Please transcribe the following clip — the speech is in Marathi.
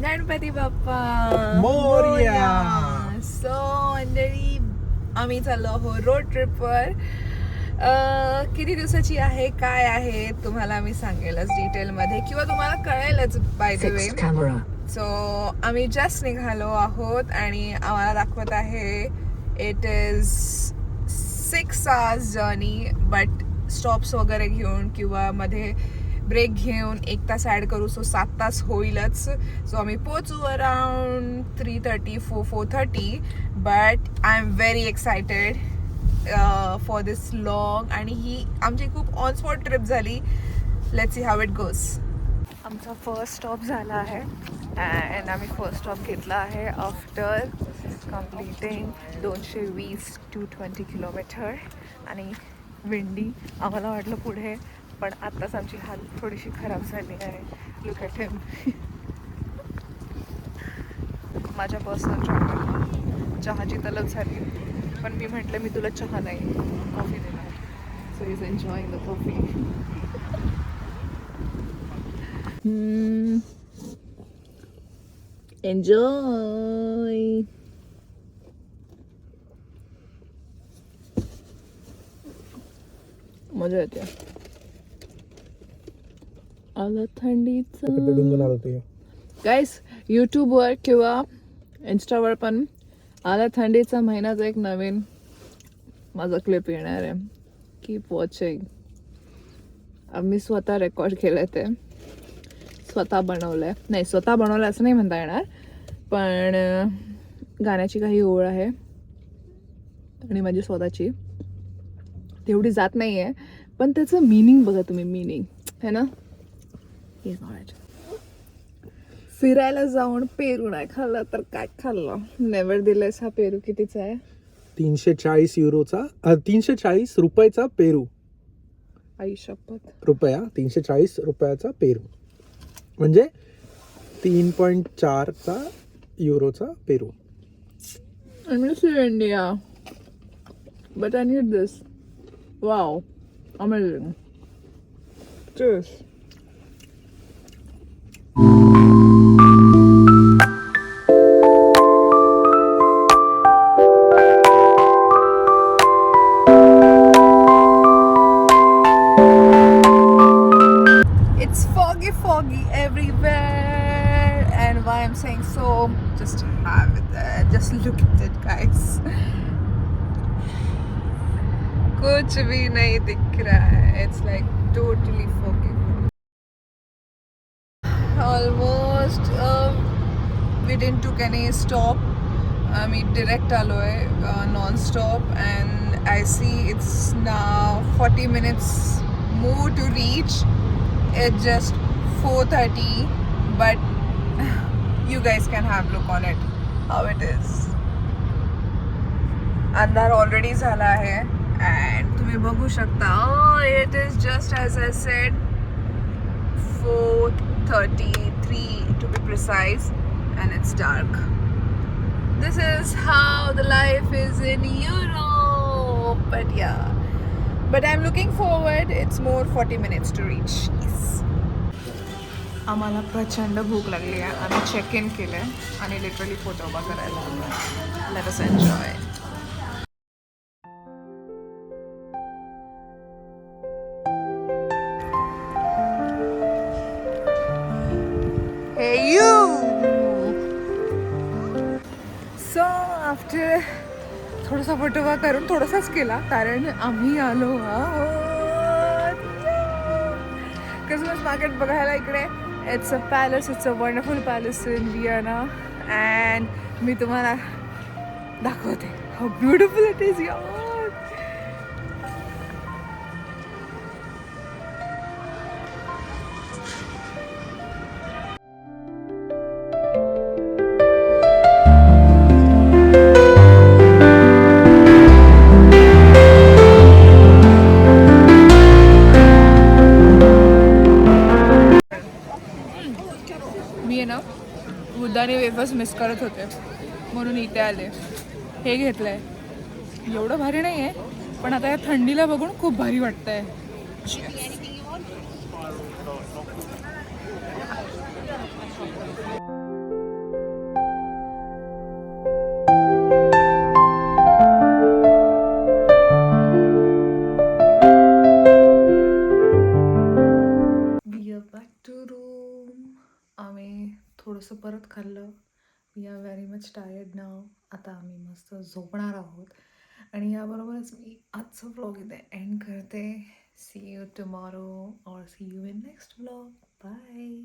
गणपती बाप्पा मोरया. सो मंडळी आम्ही चाललो आहोत रोड ट्रिपवर. किती दिवसाची आहे काय आहे तुम्हाला मी सांगेलच डिटेलमध्ये किंवा तुम्हाला कळेलच बाय द वे. सो आम्ही जस्ट निघालो आहोत आणि आम्हाला दाखवत आहे it is 6 hours journey, but stops वगैरे घेऊन किंवा मध्ये ब्रेक घेऊन 1 तास ॲड करू, सो 7 तास होईलच. सो आम्ही पोचू around 3:30 4:30, but I am very excited for this long. आणि ही आमची खूप ऑन स्पॉट ट्रिप झाली. Let's see how it goes. आमचा फर्स्ट स्टॉप झाला आहे अँड आम्ही फर्स्ट स्टॉप घेतला आहे आफ्टर कम्प्लिटिंग 220 किलोमीटर. आणि विंडी आम्हाला वाटलं पुढे, पण आत्ताच आमची हालत थोडीशी खराब झाली आहे. लुक ॲट हिम. माझ्या पर्सनल ट्रॅव्हल चहाची तलब झाली, पण मी म्हटलं मी तुला चहा नाही कॉफी देणार. So is enjoying the coffee. Enjoy. मजा येते. आलं थंडीचं गाईस. यूट्यूबवर किंवा इन्स्टावर पण आला थंडीचा महिन्याचा एक नवीन माझा क्लिप येणार आहे. Keep watching. आम्ही स्वतः रेकॉर्ड केलं, ते स्वतः बनवलं आहे. नाही, स्वतः बनवलं असं नाही म्हणता येणार, पण गाण्याची काही ओळ आहे आणि माझी स्वतःची तेवढी जात नाही आहे, पण त्याचं मिनिंग बघा तुम्ही. मिनिंग है ना. फिरायला जाऊन पेरू नाही खाल्ला तर काय खाल्लं. Never the less. हा पेरू कितीचा आहे? 340 युरोचा 340 रुपयाचा पेरू. आई शपथ. रुपया 340 रुपयाचा पेरू म्हणजे 3.4 युरोचा पेरू. I miss you, India. But I need this. Wow. Amazing. Cheers. It's foggy everywhere, and why I'm saying so, just have it there. Just look at it, guys. कुछ भी नहीं दिख रहा है. It's like totally foggy. Almost we didn't took any stop. We direct aloe non-stop, and I see it's now 40 minutes more to reach. It's just 4:30, but you guys can have a look on it how it is. अंधार ऑलरेडी झाला आहे and तुम्ही बघू शकता. It is just as I said, 4:33 to be precise, and it's dark. This is how the life is in Europe. But yeah, but I'm looking forward. It's more 40 minutes to reach. Yes. आम्हाला प्रचंड भूक लागली आहे. आम्ही चेक इन केलं आहे आणि लिटरली फोटोबा करायला आलो. Let us enjoy. Hey you! So after थोडासा फोटोबा करून थोडासाच केला, कारण आम्ही आलो आहोत क्रिसमस मार्केट बघायला इकडे. It's a palace. It's a wonderful palace in Vienna, and मी तुम्हाला दाखवते हाऊ ब्युटिफुल इट इज. यार बुद्धाने वेफर्स मिस करत होते म्हणून इथे आले. हे घेतलं आहे. एवढं भारी नाही आहे, पण आता या थंडीला बघून खूप भारी वाटतं आहे. आम्ही थोडंसं परत खाल्लं. We are very much tired now. आता आम्ही मस्त झोपणार आहोत आणि याबरोबरच मी आजचा व्लॉग इथे एंड करते. सी यू टुमॉरो और see you in next vlog. Bye.